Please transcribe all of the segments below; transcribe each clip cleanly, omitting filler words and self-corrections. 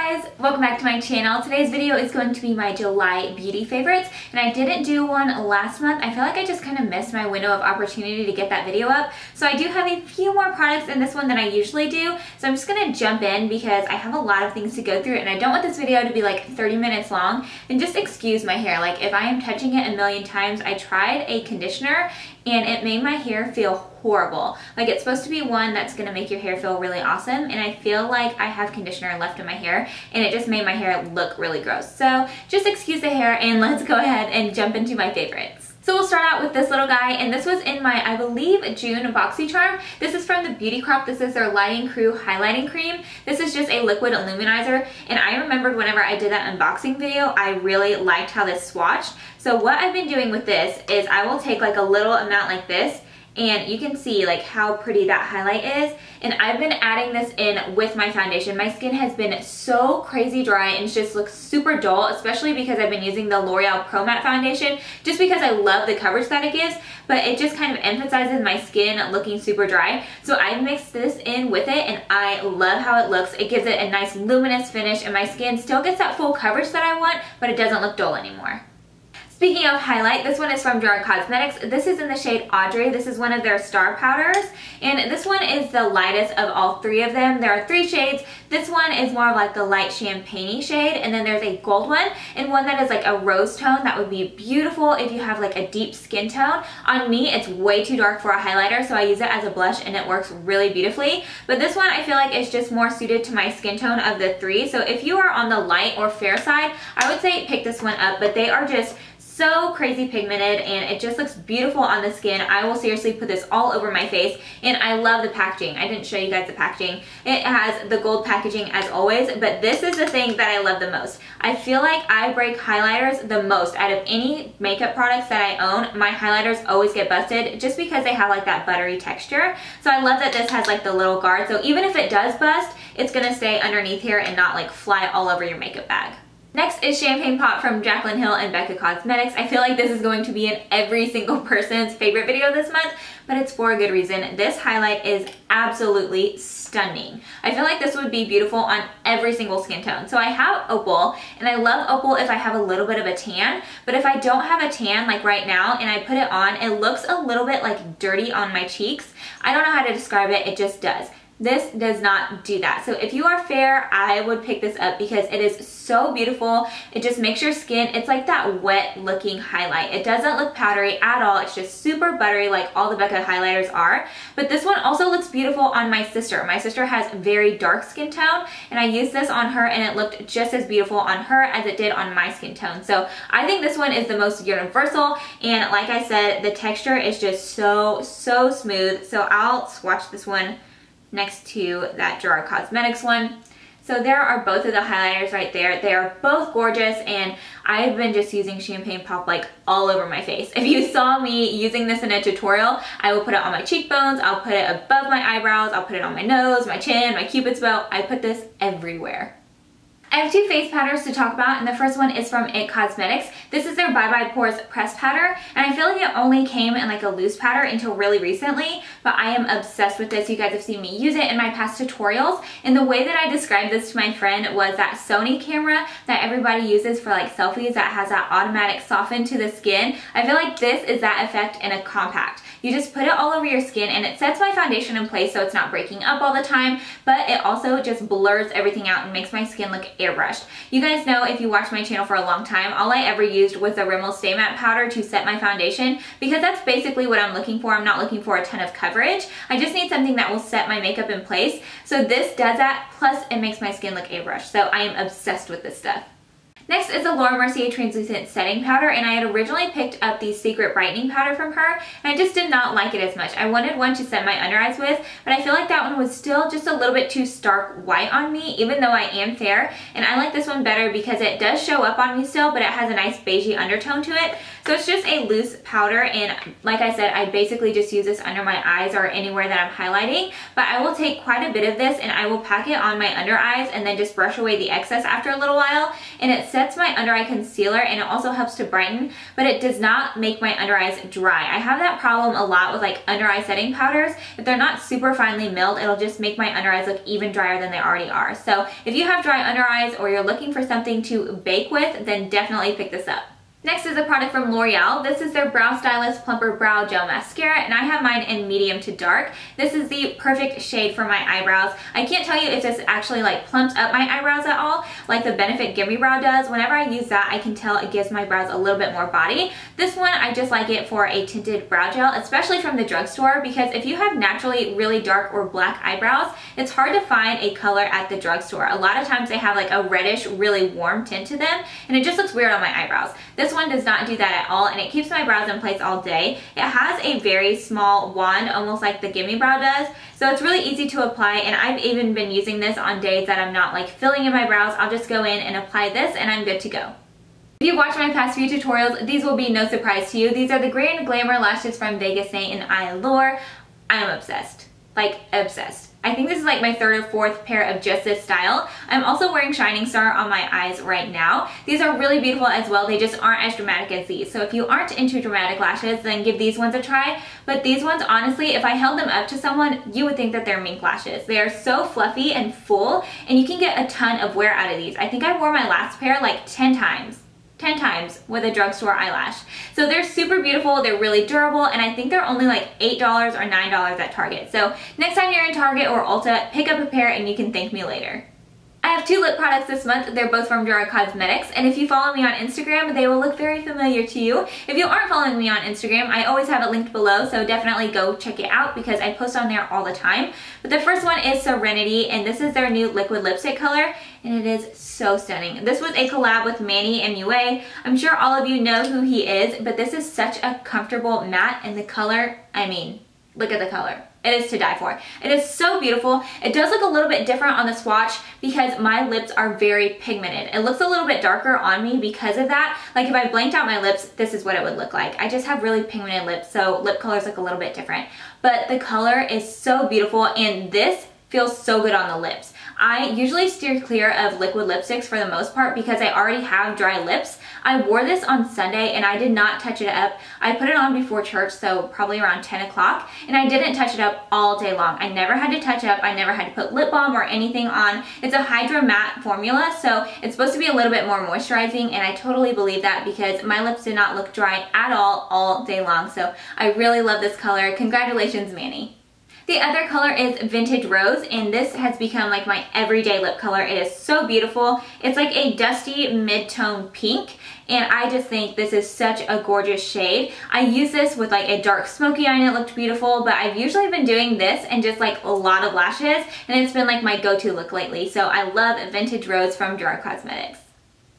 guys, welcome back to my channel. Today's video is going to be my July beauty favorites, and I didn't do one last month. I feel like I just kind of missed my window of opportunity to get that video up. So I do have a few more products in this one than I usually do. So I'm just going to jump in because I have a lot of things to go through and I don't want this video to be like 30 minutes long. And just excuse my hair. Like if I am touching it a million times, I tried a conditioner and it made my hair feel horrible. Like it's supposed to be one that's gonna make your hair feel really awesome, and I feel like I have conditioner left in my hair and it just made my hair look really gross. So just excuse the hair and let's go ahead and jump into my favorites. So we'll start out with this little guy, and this was in my, I believe, June BoxyCharm. This is from the Beauty Crop. This is their Lighting Crew Highlighting Cream. This is just a liquid illuminizer, and I remembered whenever I did that unboxing video, I really liked how this swatched. So what I've been doing with this is I will take like a little amount like this, and you can see like how pretty that highlight is, and I've been adding this in with my foundation. My skin has been so crazy dry and it just looks super dull, especially because I've been using the L'Oreal Pro Matte foundation just because I love the coverage that it gives, but it just kind of emphasizes my skin looking super dry. So I mixed this in with it and I love how it looks. It gives it a nice luminous finish and my skin still gets that full coverage that I want, but it doesn't look dull anymore. Speaking of highlight, this one is from Gerard. This is in the shade Audrey. This is one of their star powders, and this one is the lightest of all three of them. There are three shades. This one is more of like the light champagne-y shade, and then there's a gold one and one that is like a rose tone that would be beautiful if you have like a deep skin tone. On me, it's way too dark for a highlighter, so I use it as a blush and it works really beautifully. But this one I feel like is just more suited to my skin tone of the three. So if you are on the light or fair side, I would say pick this one up, but they are just so crazy pigmented and it just looks beautiful on the skin. I will seriously put this all over my face, and I love the packaging. I didn't show you guys the packaging. It has the gold packaging as always, but this is the thing that I love the most. I feel like I break highlighters the most out of any makeup products that I own. My highlighters always get busted just because they have like that buttery texture. So I love that this has like the little guard, so even if it does bust, it's gonna stay underneath here and not like fly all over your makeup bag. Next is Champagne Pop from Jaclyn Hill and Becca Cosmetics. I feel like this is going to be in every single person's favorite video this month, but it's for a good reason. This highlight is absolutely stunning. I feel like this would be beautiful on every single skin tone. So I have opal, and I love opal if I have a little bit of a tan, but if I don't have a tan like right now and I put it on, it looks a little bit like dirty on my cheeks. I don't know how to describe it, it just does. This does not do that. So if you are fair, I would pick this up because it is so beautiful. It just makes your skin, it's like that wet looking highlight. It doesn't look powdery at all. It's just super buttery like all the Becca highlighters are. But this one also looks beautiful on my sister. My sister has very dark skin tone, and I used this on her and it looked just as beautiful on her as it did on my skin tone. So I think this one is the most universal, and like I said, the texture is just so smooth. So I'll swatch this one next to that Gerard Cosmetics one. So there are both of the highlighters right there. They are both gorgeous, and I've been just using Champagne Pop like all over my face. If you saw me using this in a tutorial, I will put it on my cheekbones, I'll put it above my eyebrows, I'll put it on my nose, my chin, my cupid's bow. I put this everywhere. I have two face powders to talk about, and the first one is from IT Cosmetics. This is their Bye Bye Pores press powder, and I feel like it only came in like a loose powder until really recently, but I am obsessed with this. You guys have seen me use it in my past tutorials, and the way that I described this to my friend was that Sony camera that everybody uses for like selfies that has that automatic soften to the skin. I feel like this is that effect in a compact. You just put it all over your skin and it sets my foundation in place so it's not breaking up all the time, but it also just blurs everything out and makes my skin look airbrushed. You guys know, if you watch my channel for a long time, all I ever used was the Rimmel Stay Matte powder to set my foundation because that's basically what I'm looking for. I'm not looking for a ton of coverage. I just need something that will set my makeup in place. So this does that, plus it makes my skin look airbrushed. So I am obsessed with this stuff. Next is the Mercier Translucent Setting Powder, and I had originally picked up the Secret Brightening Powder from her, and I just did not like it as much. I wanted one to set my under eyes with, but I feel like that one was still just a little bit too stark white on me, even though I am fair, and I like this one better because it does show up on me still, but it has a nice beigey undertone to it. So it's just a loose powder, and like I said, I basically just use this under my eyes or anywhere that I'm highlighting, but I will take quite a bit of this and I will pack it on my under eyes and then just brush away the excess after a little while, and it sets my under eye concealer and it also helps to brighten, but it does not make my under eyes dry. I have that problem a lot with like under eye setting powders. If they're not super finely milled, it'll just make my under eyes look even drier than they already are. So if you have dry under eyes or you're looking for something to bake with, then definitely pick this up. Next is a product from L'Oreal. This is their Brow Stylist Plumper Brow Gel Mascara, and I have mine in medium to dark. This is the perfect shade for my eyebrows. I can't tell you if this actually like plumps up my eyebrows at all, like the Benefit Gimme Brow does. Whenever I use that, I can tell it gives my brows a little bit more body. This one, I just like it for a tinted brow gel, especially from the drugstore, because if you have naturally really dark or black eyebrows, it's hard to find a color at the drugstore. A lot of times they have like a reddish, really warm tint to them, and it just looks weird on my eyebrows. This one does not do that at all, and it keeps my brows in place all day. It has a very small wand, almost like the Gimme Brow does, so it's really easy to apply, and I've even been using this on days that I'm not like filling in my brows. I'll just go in and apply this and I'm good to go. If you've watched my past few tutorials, these will be no surprise to you. These are the Grande Glamour lashes from Vegas in Eylure. I am obsessed, like obsessed. I think this is like my third or fourth pair of just this style. I'm also wearing Shining Star on my eyes right now. These are really beautiful as well. They just aren't as dramatic as these. So if you aren't into dramatic lashes, then give these ones a try. But these ones, honestly, if I held them up to someone, you would think that they're mink lashes. They are so fluffy and full, and you can get a ton of wear out of these. I think I wore my last pair like 10 times. 10 times with a drugstore eyelash. So they're super beautiful, they're really durable, and I think they're only like $8 or $9 at Target. So next time you're in Target or Ulta, pick up a pair and you can thank me later. I have two lip products this month. They're both from Gerard Cosmetics, and if you follow me on Instagram, they will look very familiar to you. If you aren't following me on Instagram, I always have it linked below, so definitely go check it out because I post on there all the time. But the first one is Serenity, and this is their new liquid lipstick color, and it is so stunning. This was a collab with ANNNYway. I'm sure all of you know who he is, but this is such a comfortable matte, and the color, I mean, look at the color. It is to die for. It is so beautiful. It does look a little bit different on the swatch because my lips are very pigmented. It looks a little bit darker on me because of that. Like if I blanked out my lips, this is what it would look like. I just have really pigmented lips, so lip colors look a little bit different. But the color is so beautiful, and this feels so good on the lips. I usually steer clear of liquid lipsticks for the most part because I already have dry lips. I wore this on Sunday and I did not touch it up. I put it on before church, so probably around 10 o'clock, and I didn't touch it up all day long. I never had to touch up. I never had to put lip balm or anything on. It's a Hydra Matte formula, so it's supposed to be a little bit more moisturizing, and I totally believe that because my lips did not look dry at all day long. So I really love this color. Congratulations, Manny. The other color is Vintage Rose, and this has become like my everyday lip color. It is so beautiful. It's like a dusty mid-tone pink, and I just think this is such a gorgeous shade. I use this with like a dark smoky eye and it looked beautiful, but I've usually been doing this and just like a lot of lashes, and it's been like my go-to look lately. So I love Vintage Rose from Gerard Cosmetics.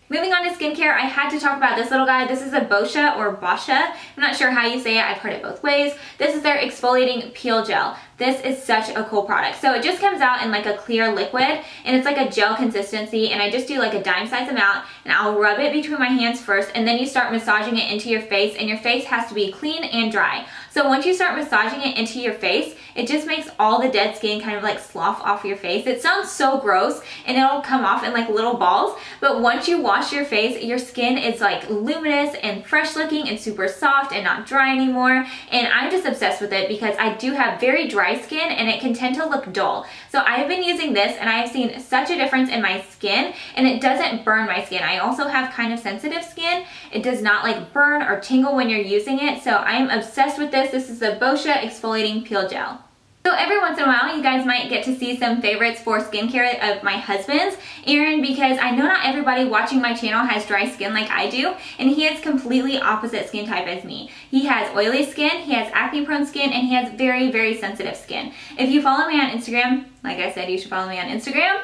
Moving on to skincare, I had to talk about this little guy. This is a Boscia or Boscia. I'm not sure how you say it. I've heard it both ways. This is their exfoliating peel gel. This is such a cool product. So it just comes out in like a clear liquid, and it's like a gel consistency, and I just do like a dime size amount, and I'll rub it between my hands first, and then you start massaging it into your face, and your face has to be clean and dry. So once you start massaging it into your face, it just makes all the dead skin kind of like slough off your face. It sounds so gross, and it'll come off in like little balls, but once you wash your face, your skin is like luminous and fresh looking and super soft and not dry anymore, and I'm just obsessed with it because I do have very dry skin and it can tend to look dull. So I have been using this and I have seen such a difference in my skin, and it doesn't burn my skin. I also have kind of sensitive skin. It does not like burn or tingle when you're using it, so I am obsessed with this. This is the Boscia Exfoliating Peel Gel. So every once in a while, you guys might get to see some favorites for skincare of my husband's, Aaron, because I know not everybody watching my channel has dry skin like I do, and he has completely opposite skin type as me. He has oily skin, he has acne prone skin, and he has very, very sensitive skin. If you follow me on Instagram, like I said, you should follow me on Instagram,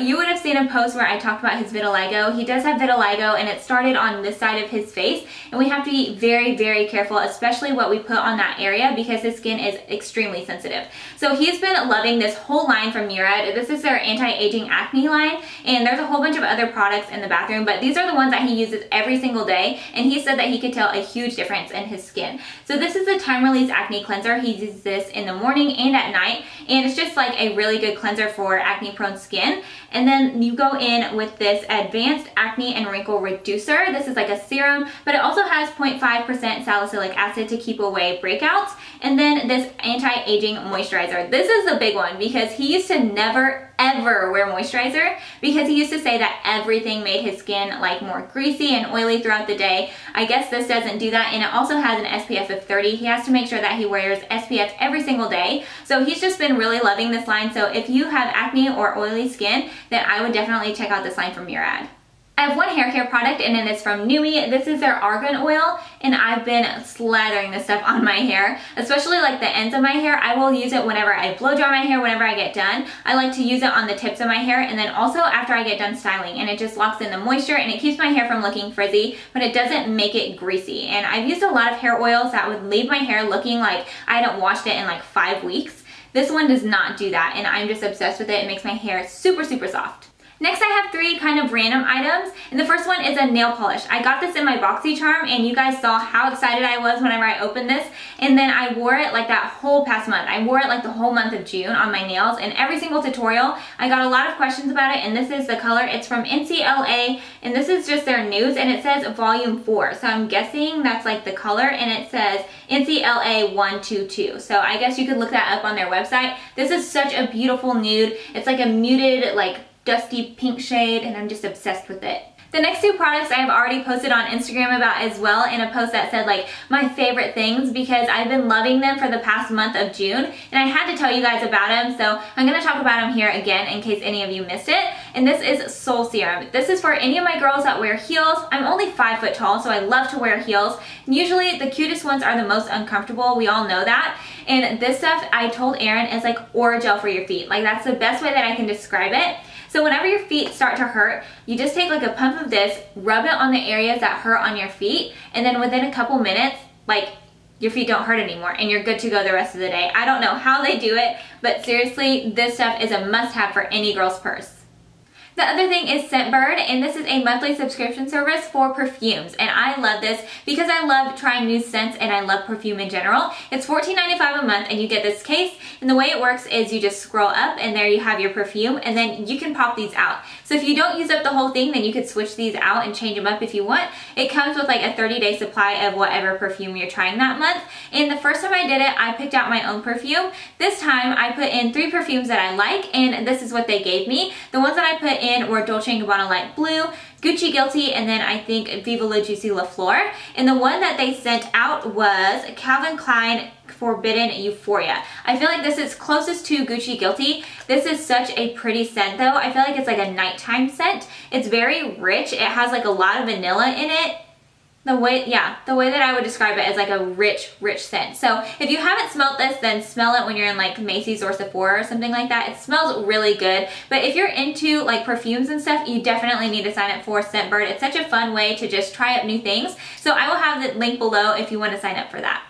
you would have seen a post where I talked about his vitiligo. He does have vitiligo, and it started on this side of his face, and we have to be very, very careful, especially what we put on that area, because his skin is extremely sensitive. So he's been loving this whole line from Gerard. This is their anti-aging acne line, and there's a whole bunch of other products in the bathroom, but these are the ones that he uses every single day, and he said that he could tell a huge difference in his skin. So this is the Time Release Acne Cleanser. He uses this in the morning and at night, and it's just like a really good cleanser for acne prone skin. And then you go in with this Advanced Acne and Wrinkle Reducer. This is like a serum, but it also has 0.5% salicylic acid to keep away breakouts. And then this anti-aging moisturizer. This is the big one, because he used to never ever wear moisturizer, because he used to say that everything made his skin like more greasy and oily throughout the day. I guess this doesn't do that, and it also has an SPF of 30. He has to make sure that he wears SPF every single day. So he's just been really loving this line. So if you have acne or oily skin, then I would definitely check out this line from Gerard. I have one hair care product, and it is from ANNNYway. This is their argan oil, and I've been slathering this stuff on my hair, especially like the ends of my hair. I will use it whenever I blow dry my hair, whenever I get done. I like to use it on the tips of my hair, and then also after I get done styling, and it just locks in the moisture, and it keeps my hair from looking frizzy, but it doesn't make it greasy. And I've used a lot of hair oils that would leave my hair looking like I hadn't washed it in like 5 weeks. This one does not do that, and I'm just obsessed with it. It makes my hair super, super soft. Next, I have 3 kind of random items, and the first one is a nail polish. I got this in my BoxyCharm, and you guys saw how excited I was whenever I opened this, and then I wore it like that whole past month. I wore it like the whole month of June on my nails, and every single tutorial, I got a lot of questions about it, and this is the color. It's from NCLA, and this is just their nudes, and it says volume 4, so I'm guessing that's like the color, and it says NCLA 122, so I guess you could look that up on their website. This is such a beautiful nude. It's like a muted, like dusty pink shade, and I'm just obsessed with it. The next 2 products I have already posted on Instagram about as well, in a post that said like my favorite things, because I've been loving them for the past month of June, and I had to tell you guys about them, so I'm going to talk about them here again in case any of you missed it. And this is Soul Serum. This is for any of my girls that wear heels. I'm only 5 foot tall, so I love to wear heels. And usually the cutest ones are the most uncomfortable. We all know that. And this stuff, I told Aaron, is like Orajel for your feet. Like, that's the best way that I can describe it. So whenever your feet start to hurt, you just take like a pump of this, rub it on the areas that hurt on your feet, and then within a couple minutes, like, your feet don't hurt anymore, and you're good to go the rest of the day. I don't know how they do it, but seriously, this stuff is a must-have for any girl's purse. The other thing is Scentbird, and this is a monthly subscription service for perfumes, and I love this because I love trying new scents and I love perfume in general. It's $14.95 a month, and you get this case, and the way it works is you just scroll up and there you have your perfume, and then you can pop these out. So if you don't use up the whole thing, then you could switch these out and change them up if you want. It comes with like a 30-day supply of whatever perfume you're trying that month, and the first time I did it, I picked out my own perfume. This time I put in 3 perfumes that I like, and this is what they gave me. The ones that I put in were Dolce & Gabbana Light Blue, Gucci Guilty, and then I think Viva La Juicy La Flor. And the one that they sent out was Calvin Klein Forbidden Euphoria. I feel like this is closest to Gucci Guilty. This is such a pretty scent though. I feel like it's like a nighttime scent. It's very rich. It has like a lot of vanilla in it. The way that I would describe it is like a rich scent. So if you haven't smelled this, then smell it when you're in like Macy's or Sephora or something like that. It smells really good. But if you're into like perfumes and stuff, you definitely need to sign up for Scentbird. It's such a fun way to just try out new things. So I will have the link below if you want to sign up for that.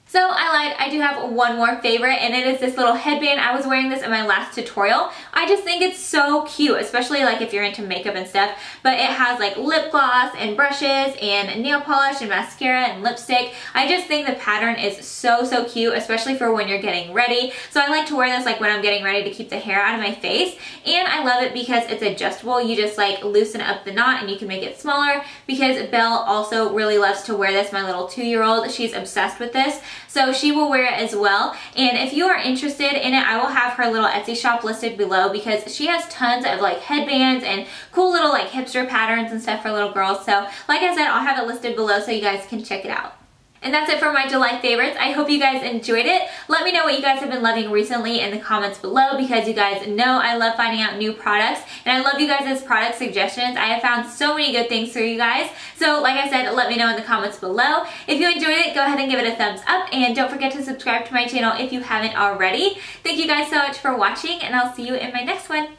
So I lied, I do have one more favorite, and it is this little headband. I was wearing this in my last tutorial. I just think it's so cute, especially like if you're into makeup and stuff, but it has like lip gloss and brushes and nail polish and mascara and lipstick. I just think the pattern is so cute, especially for when you're getting ready. So I like to wear this like when I'm getting ready to keep the hair out of my face, and I love it because it's adjustable. You just like loosen up the knot and you can make it smaller, because Belle also really loves to wear this, my little 2-year-old. She's obsessed with this. So she will wear it as well. And if you are interested in it, I will have her little Etsy shop listed below, because she has tons of like headbands and cool little like hipster patterns and stuff for little girls. So like I said, I'll have it listed below so you guys can check it out. And that's it for my July favorites. I hope you guys enjoyed it. Let me know what you guys have been loving recently in the comments below, because you guys know I love finding out new products and I love you guys' product suggestions. I have found so many good things for you guys. So like I said, let me know in the comments below. If you enjoyed it, go ahead and give it a thumbs up and don't forget to subscribe to my channel if you haven't already. Thank you guys so much for watching and I'll see you in my next one.